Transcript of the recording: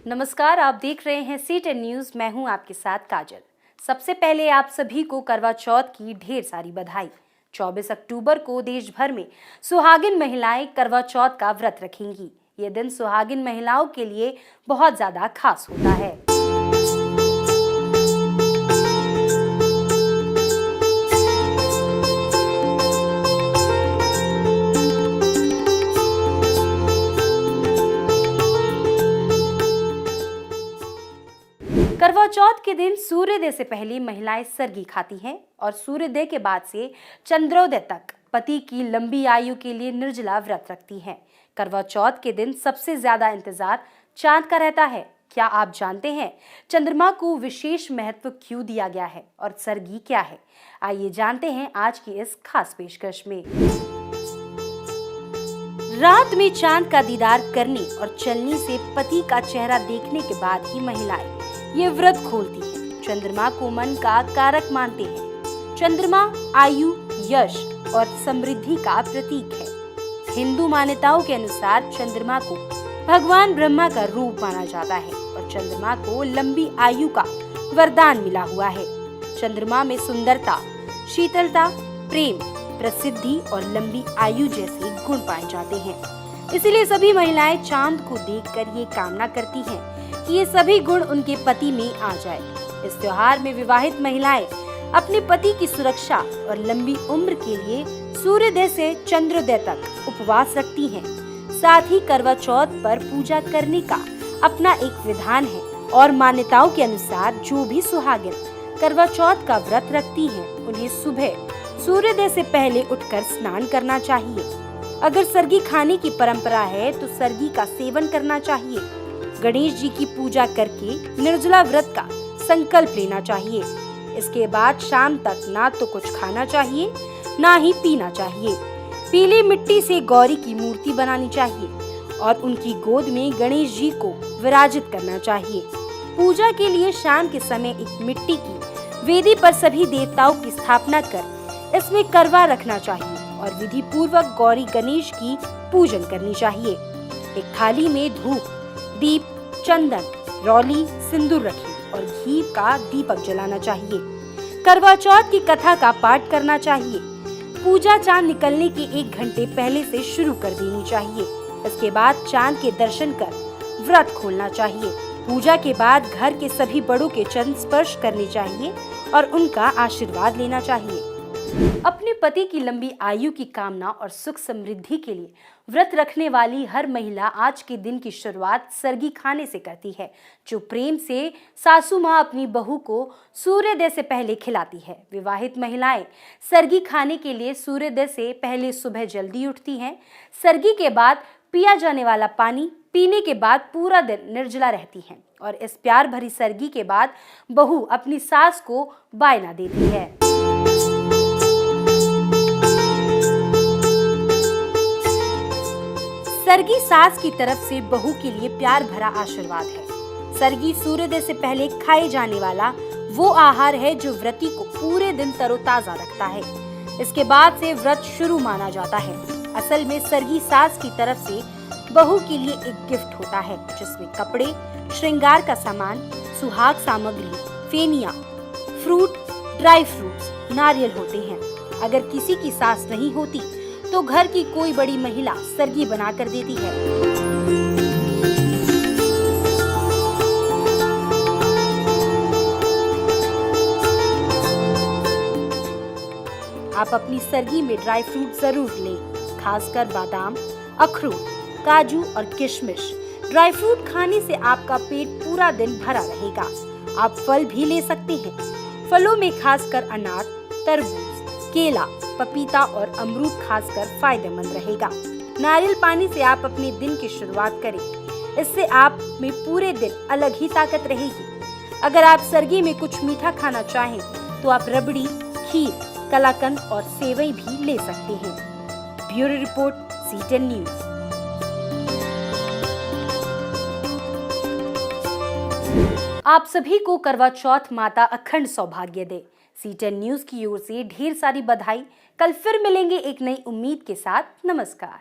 नमस्कार, आप देख रहे हैं C10 न्यूज। मैं हूं आपके साथ काजल। सबसे पहले आप सभी को करवा चौथ की ढेर सारी बधाई। 24 अक्टूबर को देश भर में सुहागिन महिलाएं करवा चौथ का व्रत रखेंगी। ये दिन सुहागिन महिलाओं के लिए बहुत ज्यादा खास होता है। करवा चौथ के दिन सूर्योदय से पहले महिलाएं सरगी खाती हैं और सूर्योदय के बाद से चंद्रोदय तक पति की लंबी आयु के लिए निर्जला व्रत रखती हैं। करवा चौथ के दिन सबसे ज्यादा इंतजार चांद का रहता है। क्या आप जानते हैं चंद्रमा को विशेष महत्व क्यों दिया गया है और सरगी क्या है? आइए जानते हैं आज की इस खास पेशकश में। रात में चांद का दीदार करने और चलने से पति का चेहरा देखने के बाद ही महिलाएं ये व्रत खोलती है। चंद्रमा को मन का कारक मानते हैं। चंद्रमा आयु, यश और समृद्धि का प्रतीक है। हिंदू मान्यताओं के अनुसार चंद्रमा को भगवान ब्रह्मा का रूप माना जाता है और चंद्रमा को लंबी आयु का वरदान मिला हुआ है। चंद्रमा में सुंदरता, शीतलता, प्रेम, प्रसिद्धि और लंबी आयु जैसे गुण पाए जाते हैं। इसीलिए सभी महिलाएं चांद को देखकर ये कामना करती हैं कि ये सभी गुण उनके पति में आ जाए। इस त्योहार में विवाहित महिलाएं अपने पति की सुरक्षा और लंबी उम्र के लिए सूर्योदय से चंद्रोदय तक उपवास रखती हैं। साथ ही करवा चौथ पर पूजा करने का अपना एक विधान है और मान्यताओं के अनुसार जो भी सुहागिन करवा चौथ का व्रत रखती हैं, उन्हें सुबह सूर्योदय से पहले उठकर स्नान करना चाहिए। अगर सरगी खाने की परंपरा है तो सरगी का सेवन करना चाहिए। गणेश जी की पूजा करके निर्जला व्रत का संकल्प लेना चाहिए। इसके बाद शाम तक ना तो कुछ खाना चाहिए ना ही पीना चाहिए। पीली मिट्टी से गौरी की मूर्ति बनानी चाहिए और उनकी गोद में गणेश जी को विराजित करना चाहिए। पूजा के लिए शाम के समय एक मिट्टी की वेदी पर सभी देवताओं की स्थापना कर इसमें करवा रखना चाहिए और विधि पूर्वक गौरी गणेश की पूजन करनी चाहिए। एक थाली में धूप, दीप, चंदन, रौली, सिंदूर रखें और घी का दीपक जलाना चाहिए। करवा चौथ की कथा का पाठ करना चाहिए। पूजा चांद निकलने के 1 घंटे पहले से शुरू कर देनी चाहिए। इसके बाद चांद के दर्शन कर व्रत खोलना चाहिए। पूजा के बाद घर के सभी बड़ों के चरण स्पर्श करने चाहिए और उनका आशीर्वाद लेना चाहिए। अपने पति की लंबी आयु की कामना और सुख समृद्धि के लिए व्रत रखने वाली हर महिला आज के दिन की शुरुआत सरगी खाने से करती है, जो प्रेम से सासू माँ अपनी बहू को सूर्योदय से पहले खिलाती है। विवाहित महिलाएं सरगी खाने के लिए सूर्योदय से पहले सुबह जल्दी उठती हैं। सरगी के बाद पिया जाने वाला पानी पीने के बाद पूरा दिन निर्जला रहती हैं और इस प्यार भरी सरगी के बाद बहू अपनी सास को बायना देती है। सरगी सास की तरफ से बहू के लिए प्यार भरा आशीर्वाद है। सरगी सूर्योदय से पहले खाए जाने वाला वो आहार है जो व्रती को पूरे दिन तरोताजा रखता है। इसके बाद से व्रत शुरू माना जाता है। असल में सरगी सास की तरफ से बहू के लिए एक गिफ्ट होता है, जिसमें कपड़े, श्रृंगार का सामान, सुहाग सामग्री, फेनिया, फ्रूट, ड्राई फ्रूट्स, नारियल होते हैं। अगर किसी की सास नहीं होती तो घर की कोई बड़ी महिला सरगी बना कर देती है। आप अपनी सरगी में ड्राई फ्रूट जरूर लें, खासकर बादाम, अखरोट, काजू और किशमिश। ड्राई फ्रूट खाने से आपका पेट पूरा दिन भरा रहेगा। आप फल भी ले सकते हैं। फलों में खासकर अनार, तरबूज, केला, पपीता और अमरूद खासकर फायदेमंद रहेगा। नारियल पानी से आप अपने दिन की शुरुआत करें। इससे आप में पूरे दिन अलग ही ताकत रहेगी। अगर आप सरगी में कुछ मीठा खाना चाहें तो आप रबड़ी, खीर, कलाकंद और सेवई भी ले सकते हैं। Bureau report, C10 news. आप सभी को करवा चौथ माता अखंड सौभाग्य दे। C10 न्यूज की ओर से ढेर सारी बधाई। कल फिर मिलेंगे एक नई उम्मीद के साथ। नमस्कार।